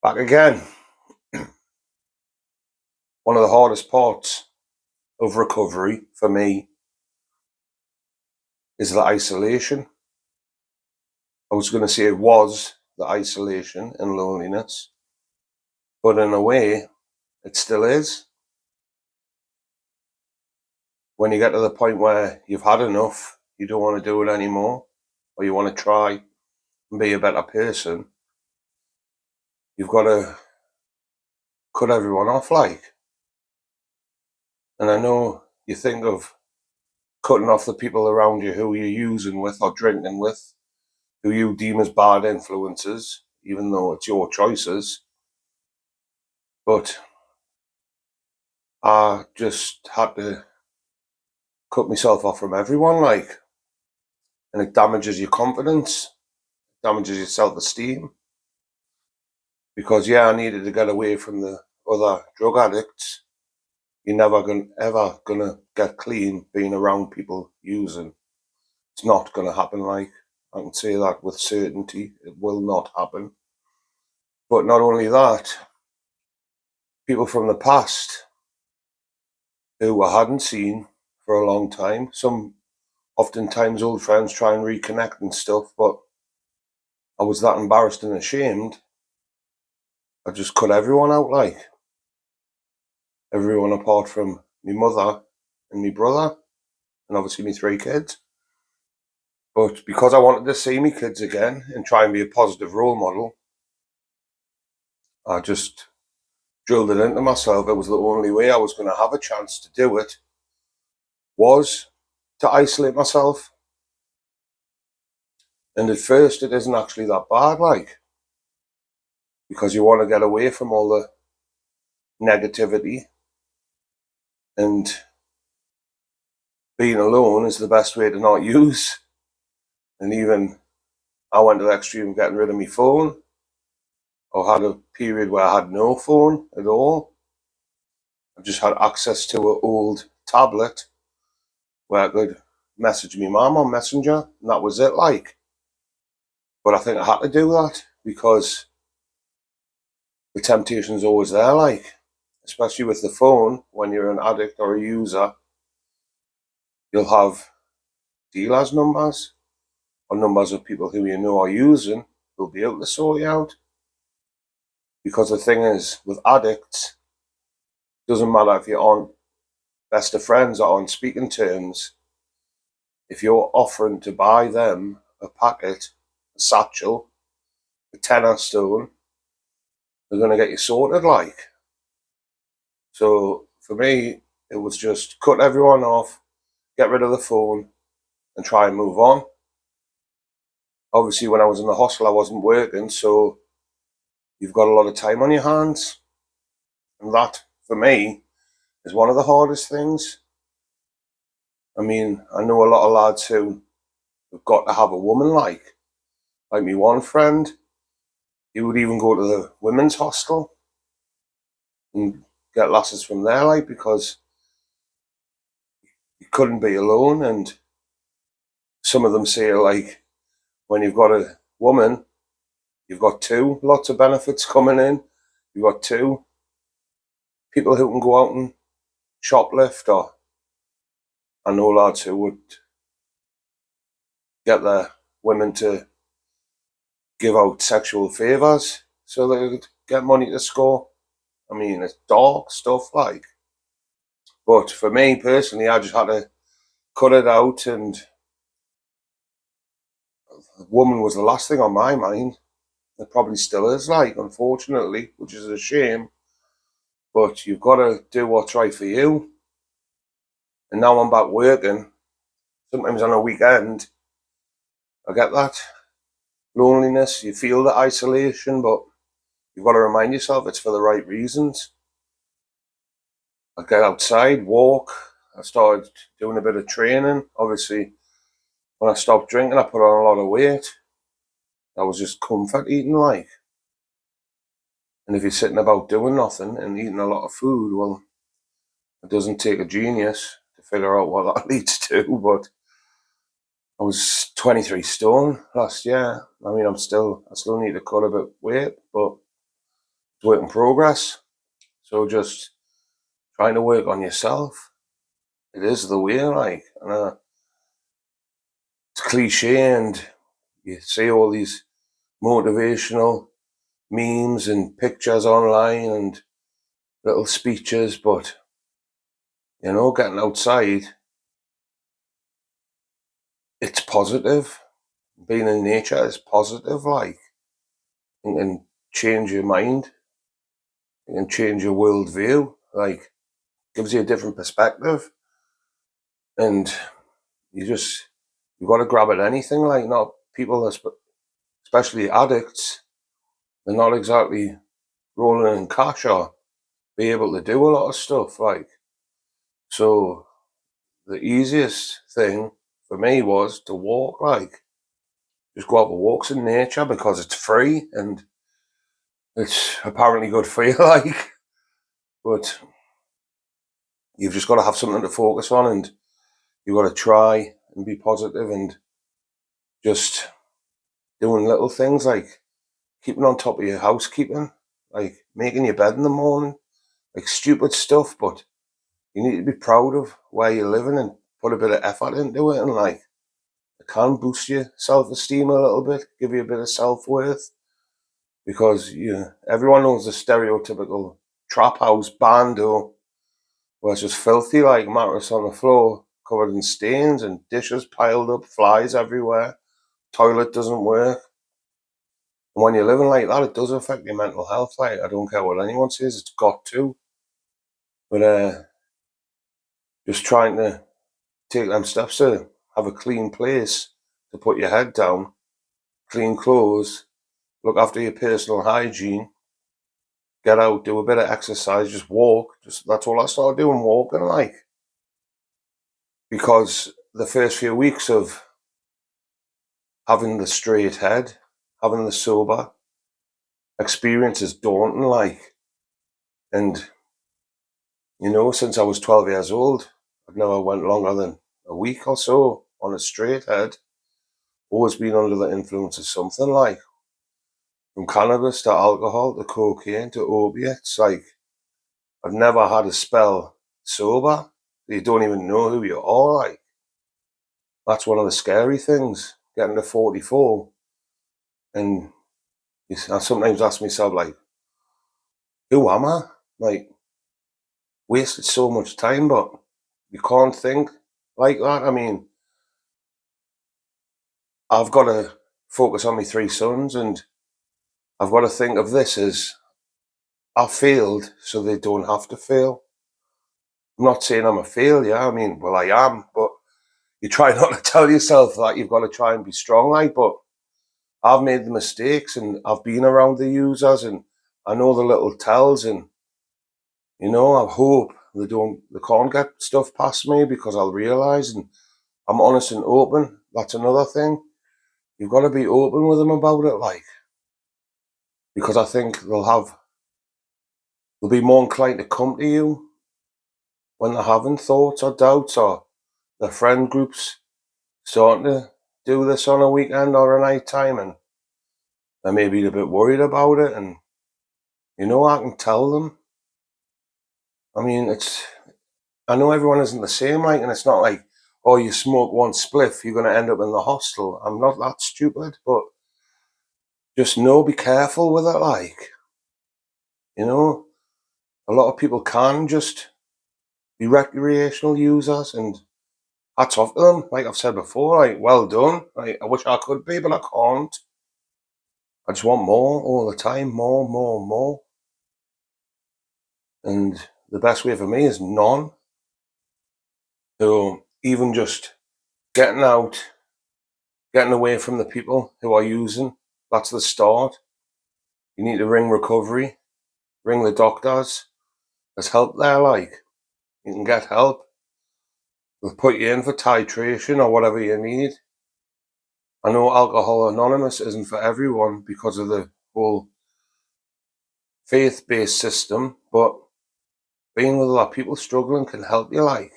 Back again. One of the hardest parts of recovery for me is the isolation. I was going to say it was the isolation and loneliness, but in a way, it still is. When you get to the point where you've had enough, you don't want to do it anymore, or you want to try and be a better person, you've got to cut everyone off, like. And I know you think of cutting off the people around you who you're using with or drinking with, who you deem as bad influences, even though it's your choices. But I just had to cut myself off from everyone, like, and it damages your confidence, damages your self-esteem. Because yeah, I needed to get away from the other drug addicts. You're never ever gonna get clean being around people using. It's not gonna happen. Like, I can say that with certainty. It will not happen. But not only that, people from the past who I hadn't seen for a long time. Some oftentimes old friends try and reconnect and stuff, but I was that embarrassed and ashamed. I just cut everyone out, like everyone apart from my mother and my brother, and obviously my three kids. But because I wanted to see my kids again and try and be a positive role model, I just drilled it into myself. It was the only way I was going to have a chance to do it, was to isolate myself. And at first, it isn't actually that bad, like, because you want to get away from all the negativity, and being alone is the best way to not use. And even I went to the extreme of getting rid of my phone, or had a period where I had no phone at all. I just had access to an old tablet where I could message me mum on Messenger, and that was it, like. But I think I had to do that because the temptation's always there, like, especially with the phone. When you're an addict or a user, you'll have dealers' numbers or numbers of people who you know are using who'll be able to sort you out. Because the thing is, with addicts, doesn't matter if you're on best of friends or on speaking terms, if you're offering to buy them a packet, a satchel, a tenner stone, they're going to get you sorted, like. So for me, it was just cut everyone off, get rid of the phone, and try and move on. Obviously, when I was in the hostel, I wasn't working, so you've got a lot of time on your hands. And that, for me, is one of the hardest things. I mean, I know a lot of lads who have got to have a woman, like me one friend, he would even go to the women's hostel and get lasses from there, like, because he couldn't be alone. And some of them say, like, when you've got a woman, you've got two, lots of benefits coming in. You've got two people who can go out and shoplift, or I know lads who would get their women to give out sexual favours so they could get money to score. I mean, it's dark stuff, like. But for me personally, I just had to cut it out, and the woman was the last thing on my mind. It probably still is, like, unfortunately, which is a shame. But you've got to do what's right for you. And now I'm back working. Sometimes on a weekend, I get that loneliness. You feel the isolation, but you've got to remind yourself it's for the right reasons. I get outside, walk. I started doing a bit of training. Obviously, when I stopped drinking, I put on a lot of weight. I was just comfort eating, like. And if you're sitting about doing nothing and eating a lot of food, well, it doesn't take a genius to figure out what that leads to. But I was 23 stone last year. I mean, I still need to cut a bit of weight, but It's work in progress. So just trying to work on yourself. It is the way, like, and it's cliche, and you see all these motivational memes and pictures online and little speeches, but getting outside, it's positive. Being in nature is positive, like, and can change your mind, it can change your worldview, like, gives you a different perspective, and you've got to grab at anything, like, not people, especially addicts, they're not exactly rolling in cash or be able to do a lot of stuff, like, so the easiest thing for me was to walk, like, just go out for walks in nature because it's free and it's apparently good for you, like, but you've just got to have something to focus on, and you've got to try and be positive and just doing little things like keeping on top of your housekeeping, like making your bed in the morning, like stupid stuff, but you need to be proud of where you're living and put a bit of effort into it, and like it can boost your self-esteem a little bit, give you a bit of self-worth, because everyone knows the stereotypical trap house bando where it's just filthy, like mattress on the floor covered in stains and dishes piled up, flies everywhere, toilet doesn't work. And when you're living like that, it does affect your mental health. Like, I don't care what anyone says, it's got to. But just trying to take them steps to have a clean place to put your head down, clean clothes, look after your personal hygiene, get out, do a bit of exercise, just walk. Just that's all I started doing, walking, like, because the first few weeks of having the straight head, having the sober experience is daunting, like, and since I was 12 years old, I've never went longer than a week or so on a straight head. Always been under the influence of something, like, from cannabis to alcohol to cocaine to opiates. Like, I've never had a spell sober. You don't even know who you are. Like, that's one of the scary things, getting to 44. And I sometimes ask myself, like, who am I? Like, wasted so much time, but you can't think like that. I mean, I've got to focus on my three sons, and I've got to think of this as I failed so they don't have to fail. I'm not saying I'm a failure. I mean, well, I am, but you try not to tell yourself that you've got to try and be strong, like, but I've made the mistakes and I've been around the users and I know the little tells, and I hope they can't get stuff past me, because I'll realise, and I'm honest and open. That's another thing. You've got to be open with them about it, like, because I think they'll be more inclined to come to you when they're having thoughts or doubts, or their friend groups starting to do this on a weekend or a night time, and they may be a bit worried about it, and I can tell them. I mean, I know everyone isn't the same, like, and it's not like, oh, you smoke one spliff, you're going to end up in the hostel. I'm not that stupid, but just be careful with it, like, a lot of people can just be recreational users, and hats off to them. Like I've said before, like, well done. Like, I wish I could be, but I can't. I just want more all the time, more, more, more. And the best way for me is none. So even just getting out, getting away from the people who are using, that's the start. You need to ring recovery, ring the doctors. There's help there, like, you can get help. They'll put you in for titration or whatever you need. I know Alcohol Anonymous isn't for everyone because of the whole faith-based system, but being with a lot of people struggling can help you, like,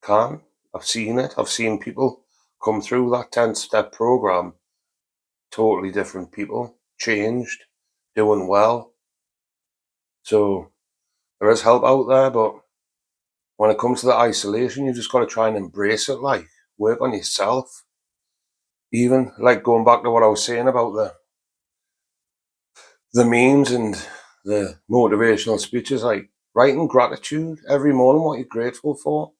can. I've seen it. I've seen people come through that 10-step program, totally different people, changed, doing well. So there is help out there, but when it comes to the isolation, you just got to try and embrace it, like work on yourself. Even like going back to what I was saying about the memes and the motivational speeches, like writing gratitude every morning, what you're grateful for.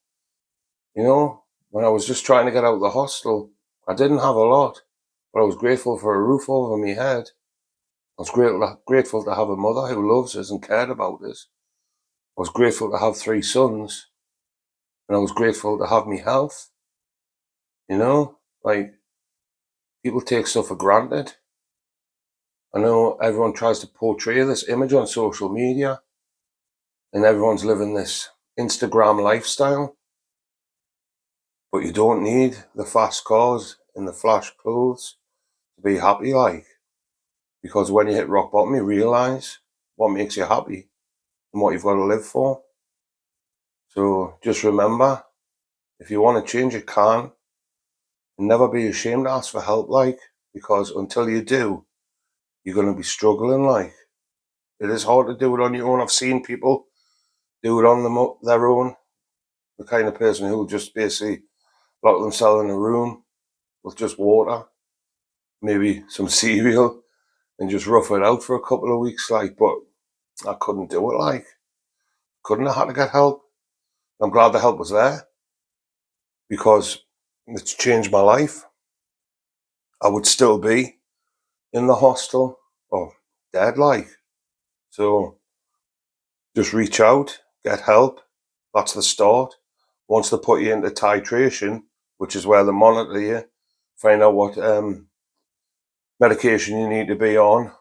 You know, when I was just trying to get out of the hostel, I didn't have a lot, but I was grateful for a roof over my head. I was grateful to have a mother who loves us and cared about us. I was grateful to have 3 sons, and I was grateful to have my health. You know, like people take stuff for granted. I know everyone tries to portray this image on social media, and everyone's living this Instagram lifestyle, but you don't need the fast cars and the flash clothes to be happy, like, because when you hit rock bottom, you realise what makes you happy and what you've got to live for. So just remember, if you want to change, you can. And never be ashamed to ask for help, like, because until you do, you're going to be struggling, like. It is hard to do it on your own. I've seen people do it on their own. The kind of person who will just basically lock themselves in a room with just water, maybe some cereal, and just rough it out for a couple of weeks, like. But I couldn't do it, like. Couldn't. I had to get help. I'm glad the help was there because it's changed my life. I would still be in the hostel or dead, like. So just reach out, get help. That's the start. Once they put you into titration, which is where they monitor you, find out what medication you need to be on.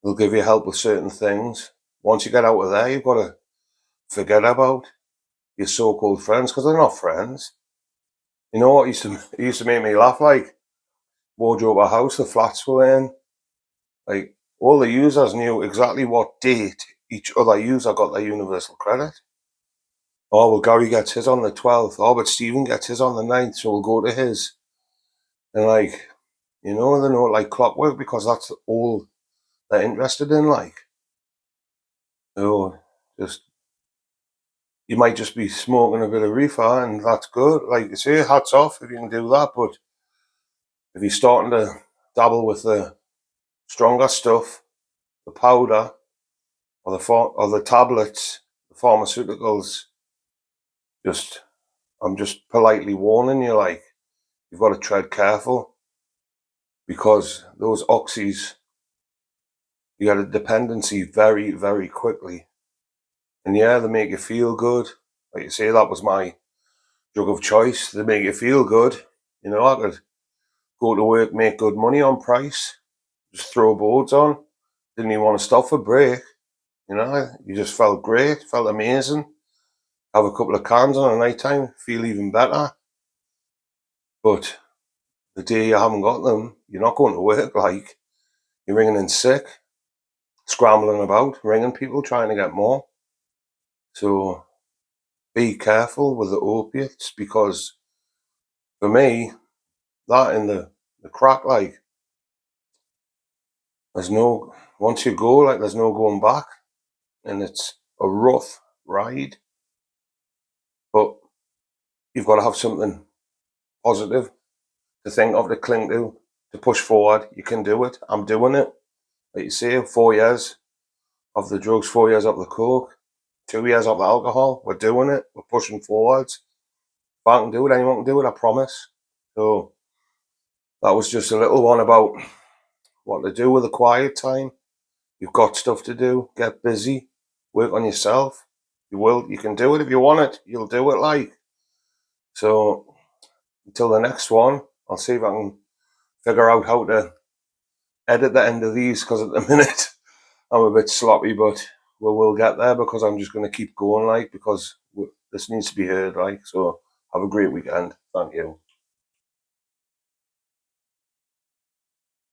They'll give you help with certain things. Once you get out of there, you've got to forget about your so-called friends, because they're not friends. You know what it used to make me laugh, like, wardrobe a house, the flats were in, like, all the users knew exactly what date each other user got their universal credit. Oh, well, Gary gets his on the 12th. Oh, but Stephen gets his on the 9th, so we'll go to his. And, like, you know, they know it like clockwork because that's all they're interested in, like. So, just, you might just be smoking a bit of reefer, and that's good. Like you say, hats off if you can do that, but if you're starting to dabble with the stronger stuff, the powder, or the tablets, the pharmaceuticals, I'm just politely warning you, like, you've got to tread careful because those oxys, you get a dependency very, very quickly. And yeah, they make you feel good. Like you say, that was my drug of choice. They make you feel good. You know, I could go to work, make good money on price, just throw boards on. Didn't even want to stop for break. You know, you just felt great, felt amazing. Have a couple of cans on at night time, feel even better. But the day you haven't got them, you're not going to work, like, you're ringing in sick, scrambling about, ringing people, trying to get more. So be careful with the opiates, because for me, that and the crack, like, once you go, like, there's no going back, and it's a rough ride, but you've got to have something positive to think of, to cling to push forward. You can do it. I'm doing it. Like you say, 4 years of the drugs, 4 years of the coke, 2 years of the alcohol. We're doing it. We're pushing forwards. If I can do it, anyone can do it, I promise. So that was just a little one about what to do with the quiet time. You've got stuff to do. Get busy. Work on yourself. You can do it if you want it. You'll do it, like. So until the next one, I'll see if I can figure out how to edit the end of these, because at the minute I'm a bit sloppy, but we will get there, because I'm just going to keep going, like, because this needs to be heard, like. So have a great weekend. Thank you.